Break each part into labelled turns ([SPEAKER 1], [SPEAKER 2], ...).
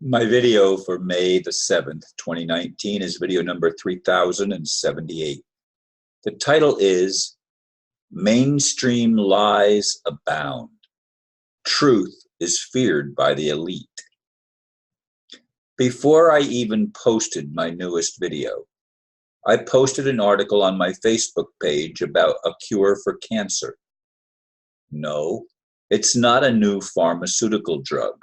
[SPEAKER 1] My video for May the 7th, 2019 is video number 3078. The title is Mainstream Lies Abound. Truth is feared by the elite. Before I even posted my newest video, I posted an article on my Facebook page about a cure for cancer. No, it's not a new pharmaceutical drug.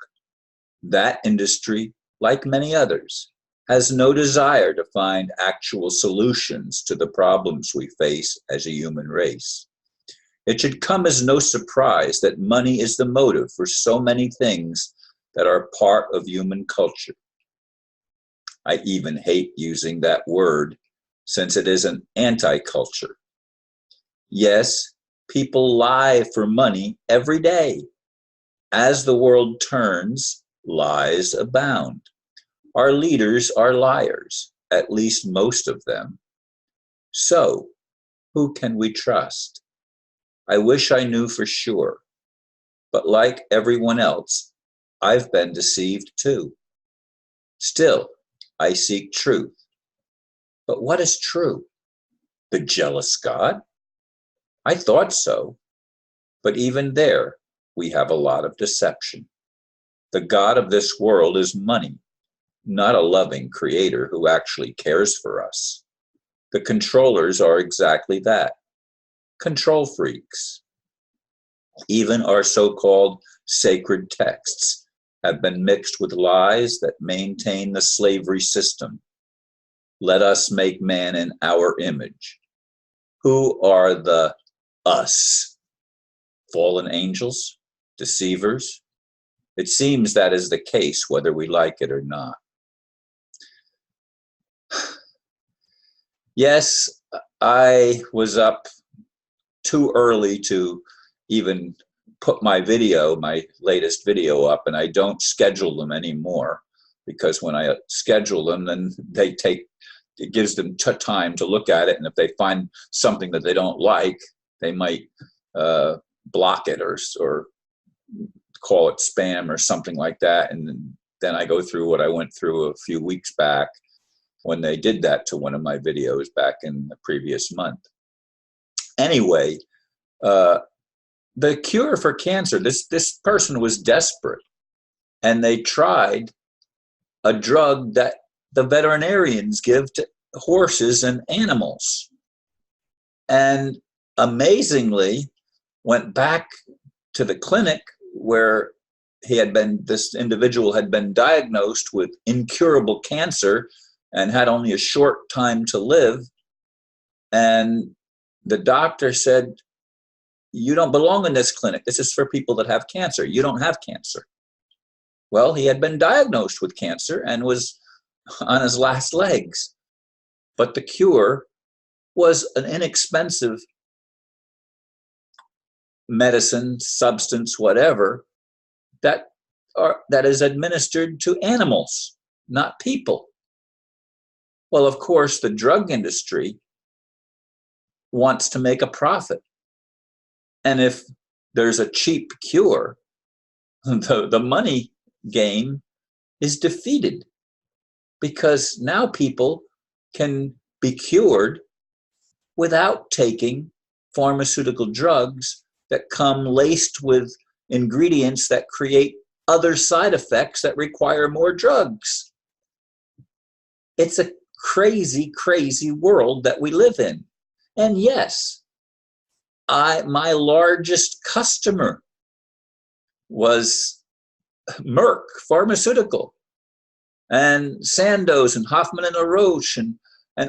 [SPEAKER 1] That industry, like many others, has no desire to find actual solutions to the problems we face as a human race. It should come as no surprise that money is the motive for so many things that are part of human culture. I even hate using that word since it is an anti-culture. Yes, people lie for money every day. As the world turns, lies abound. Our leaders are liars, at least most of them. So, who can we trust? I wish I knew for sure, but like everyone else, I've been deceived too. Still, I seek truth. But what is true? The jealous God? I thought so, but even there, we have a lot of deception. The God of this world is money, not a loving creator who actually cares for us. The controllers are exactly that, control freaks. Even our so-called sacred texts have been mixed with lies that maintain the slavery system. Let us make man in our image. Who are the us? Fallen angels? Deceivers? It seems that is the case whether we like it or not. Yes, I was up too early to even put my latest video up, and I don't schedule them anymore because when I schedule them, then it gives them time to look at it, and if they find something that they don't like, they might block it or call it spam or something like that. And then I go through what I went through a few weeks back when they did that to one of my videos back in the previous month. Anyway, the cure for cancer, this person was desperate, and they tried a drug that the veterinarians give to horses and animals, and amazingly went back to the clinic where this individual had been diagnosed with incurable cancer and had only a short time to live. And the doctor said, "You don't belong in this clinic. This is for people that have cancer. You don't have cancer." Well, he had been diagnosed with cancer and was on his last legs. But the cure was an inexpensive medicine, substance, whatever, that is administered to animals, not people. Well, of course, the drug industry wants to make a profit. And if there's a cheap cure, the money game is defeated, because now people can be cured without taking pharmaceutical drugs that come laced with ingredients that create other side effects that require more drugs. It's a crazy, crazy world that we live in. And yes, my largest customer was Merck Pharmaceutical, and Sandoz and Hoffman and LaRoche and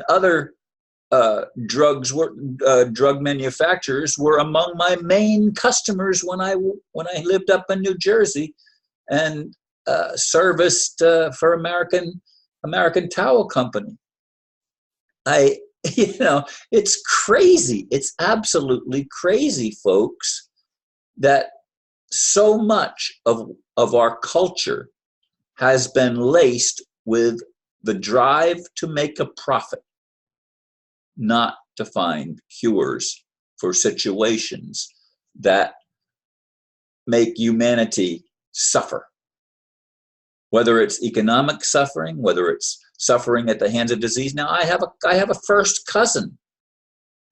[SPEAKER 1] other drug manufacturers were among my main customers when I lived up in New Jersey and serviced for American Towel Company. It's crazy. It's absolutely crazy, folks, that so much of our culture has been laced with the drive to make a profit, not to find cures for situations that make humanity suffer. whether it's economic suffering, whether it's suffering at the hands of disease. Now, I have a first cousin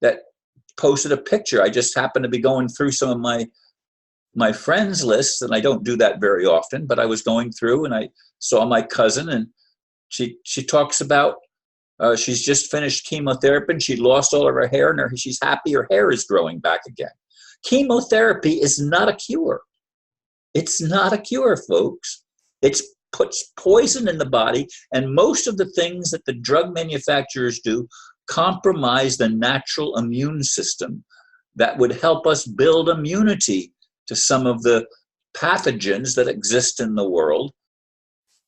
[SPEAKER 1] that posted a picture. I just happened to be going through some of my friends lists, and I don't do that very often, but I was going through and I saw my cousin, and she talks about she's just finished chemotherapy and she lost all of her hair, and she's happy her hair is growing back again. Chemotherapy is not a cure. It's not a cure, folks. It puts poison in the body, and most of the things that the drug manufacturers do compromise the natural immune system that would help us build immunity to some of the pathogens that exist in the world.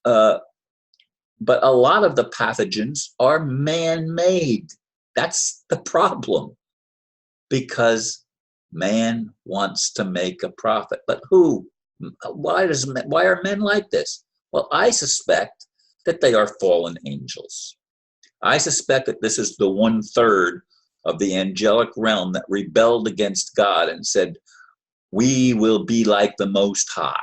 [SPEAKER 1] But a lot of the pathogens are man-made. That's the problem, because man wants to make a profit. But who? Why are men like this? Well, I suspect that they are fallen angels. I suspect that this is the 1/3 of the angelic realm that rebelled against God and said, we will be like the Most High.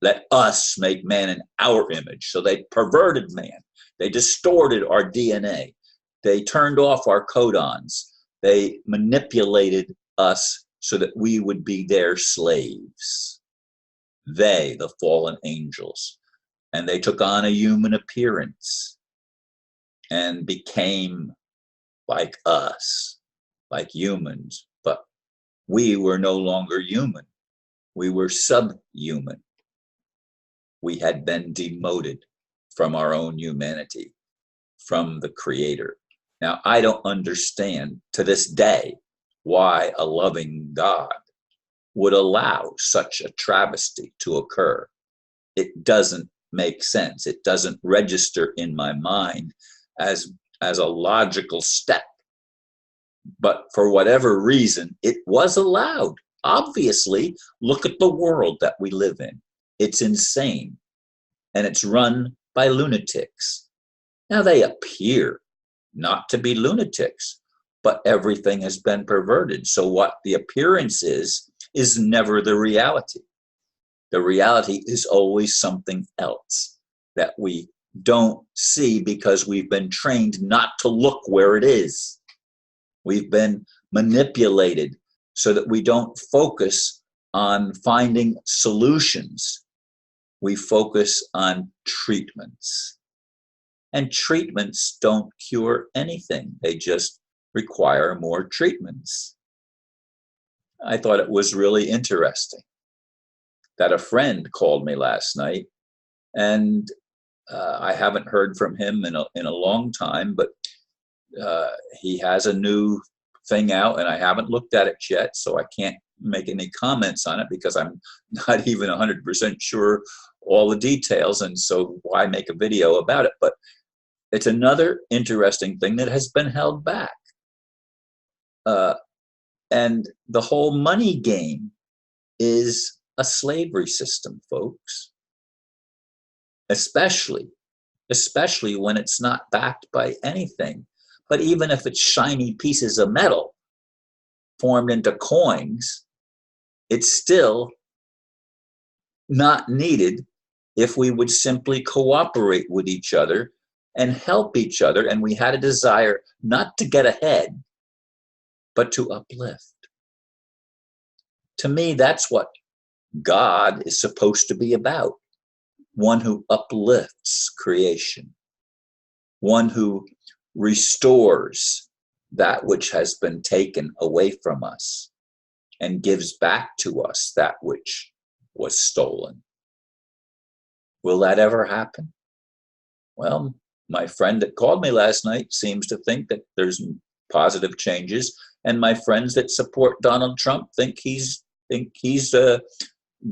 [SPEAKER 1] Let us make man in our image. So they perverted man. They distorted our DNA. They turned off our codons. They manipulated us so that we would be their slaves. They, the fallen angels. And they took on a human appearance and became like us, like humans. But we were no longer human. We were subhuman. We had been demoted from our own humanity, from the Creator. Now, I don't understand to this day why a loving God would allow such a travesty to occur. It doesn't make sense. It doesn't register in my mind as a logical step. But for whatever reason, it was allowed. Obviously, look at the world that we live in. It's insane, and it's run by lunatics. Now, they appear not to be lunatics, but everything has been perverted. So what the appearance is never the reality. The reality is always something else that we don't see because we've been trained not to look where it is. We've been manipulated so that we don't focus on finding solutions. We focus on treatments. And treatments don't cure anything. They just require more treatments. I thought it was really interesting that a friend called me last night, and I haven't heard from him in a long time, but he has a new thing out, and I haven't looked at it yet, so I can't make any comments on it because I'm not even 100% sure all the details, and so why make a video about it? But it's another interesting thing that has been held back. And the whole money game is a slavery system, folks. Especially when it's not backed by anything. But even if it's shiny pieces of metal formed into coins, it's still not needed if we would simply cooperate with each other and help each other, and we had a desire not to get ahead, but to uplift. To me, that's what God is supposed to be about. One who uplifts creation. One who restores that which has been taken away from us and gives back to us that which was stolen. Will that ever happen? Well, my friend that called me last night seems to think that there's positive changes, and my friends that support Donald Trump think he's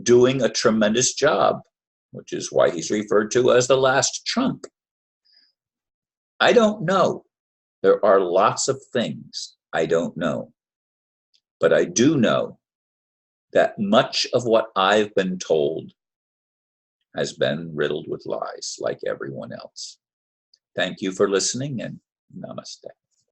[SPEAKER 1] doing a tremendous job, which is why he's referred to as the last Trump. I don't know. There are lots of things I don't know. But I do know that much of what I've been told has been riddled with lies, like everyone else. Thank you for listening, and namaste.